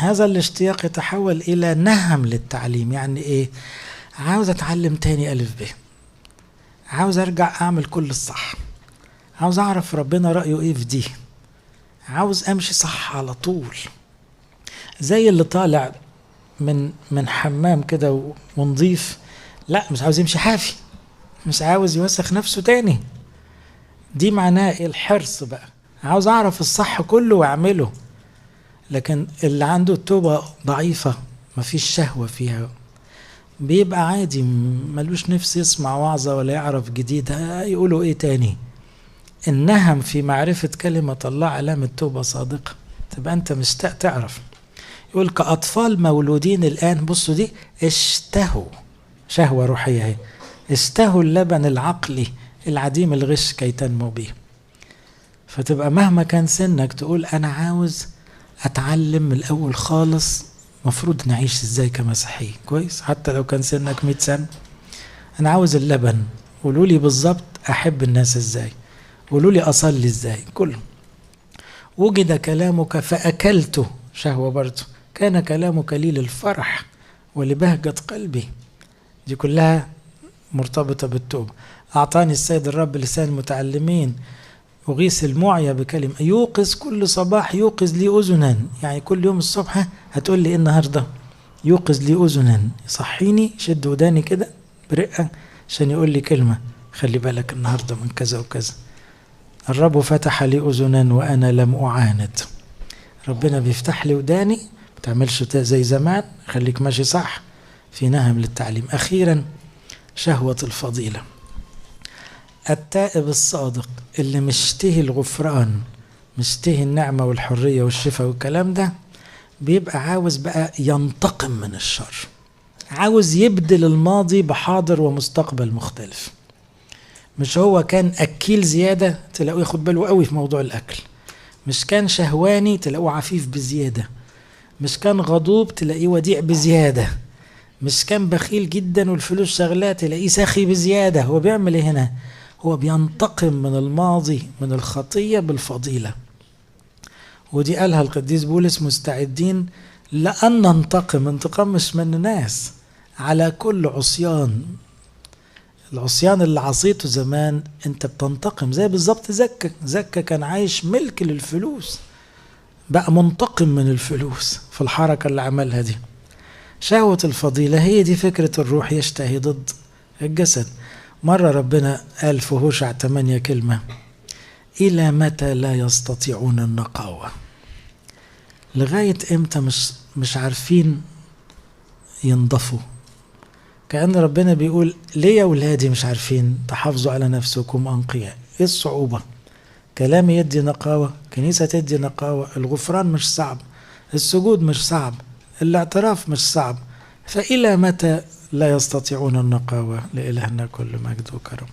هذا الاشتياق يتحول إلى نهم للتعليم. يعني إيه؟ عاوز أتعلم تاني ألف ب، عاوز أرجع أعمل كل الصح، عاوز أعرف ربنا رأيه إيه في دي، عاوز أمشي صح على طول. زي اللي طالع من حمام كده ونضيف، لا مش عاوز يمشي حافي، مش عاوز يوسخ نفسه تاني. دي معناه إيه؟ الحرص بقى، عاوز أعرف الصح كله وأعمله. لكن اللي عنده التوبة ضعيفة مفيش شهوة فيها، بيبقى عادي، ملوش نفس يسمع وعظة ولا يعرف جديد، يقولوا ايه تاني. النهم في معرفة كلمة الله علامة توبة صادقة، تبقى انت مشتاق تعرف. يقول كأطفال مولودين الآن، بصوا دي، اشتهوا، شهوة روحية هي، اشتهوا اللبن العقلي العديم الغش كي تنمو به. فتبقى مهما كان سنك تقول أنا عاوز أتعلم من الأول خالص مفروض نعيش ازاي كمسيحي كويس، حتى لو كان سنك 100 سنة. أنا عاوز اللبن، قولوا لي بالظبط أحب الناس ازاي، قولوا لي أصلي ازاي، كله. وجد كلامك فأكلته، شهوة برضه، كان كلامك لي للفرح ولبهجة قلبي. دي كلها مرتبطة بالتوبة. أعطاني السيد الرب لسان المتعلمين، أغيث المعيا بكلمة، يوقظ كل صباح، يوقظ لي أذنا. يعني كل يوم الصبح هتقول لي إيه النهاردة؟ يوقظ لي أذنا، يصحيني، شد وداني كده برقة عشان يقول لي كلمة، خلي بالك النهاردة من كذا وكذا. الرب فتح لي أذنا وأنا لم أعاند. ربنا بيفتح لي وداني، ما تعملش زي زمان، خليك ماشي صح في نهم للتعليم. أخيرا شهوة الفضيلة. التائب الصادق اللي مشتهي الغفران، مشتهي النعمة والحرية والشفاء والكلام ده، بيبقى عاوز بقى ينتقم من الشر، عاوز يبدل الماضي بحاضر ومستقبل مختلف. مش هو كان أكيل زيادة تلاقوه ياخد باله قوي في موضوع الأكل، مش كان شهواني تلاقوه عفيف بزيادة، مش كان غضوب تلاقيه وديع بزيادة، مش كان بخيل جدا والفلوس شغلاه تلاقيه سخي بزيادة. هو بيعمل ايه هنا؟ هو بينتقم من الماضي، من الخطية بالفضيلة. ودي قالها القديس بولس، مستعدين لأن ننتقم، انتقام مش من الناس، على كل عصيان. العصيان اللي عصيته زمان انت بتنتقم، زي بالظبط زكا كان عايش ملك للفلوس، بقى منتقم من الفلوس في الحركة اللي عملها دي. شهوة الفضيلة هي دي فكرة الروح يشتهي ضد الجسد. مرة ربنا قال في هوشع 8 كلمة، إلى متى لا يستطيعون النقاوة؟ لغاية امتى مش عارفين ينضفوا؟ كأن ربنا بيقول ليه يا ولادي مش عارفين تحافظوا على نفسكم أنقياء؟ ايه الصعوبة؟ كلام يدي نقاوة، كنيسة تدي نقاوة، الغفران مش صعب، السجود مش صعب، الاعتراف مش صعب، فإلى متى لا يستطيعون النقاوة؟ لإلهنا كل مجد وكرم.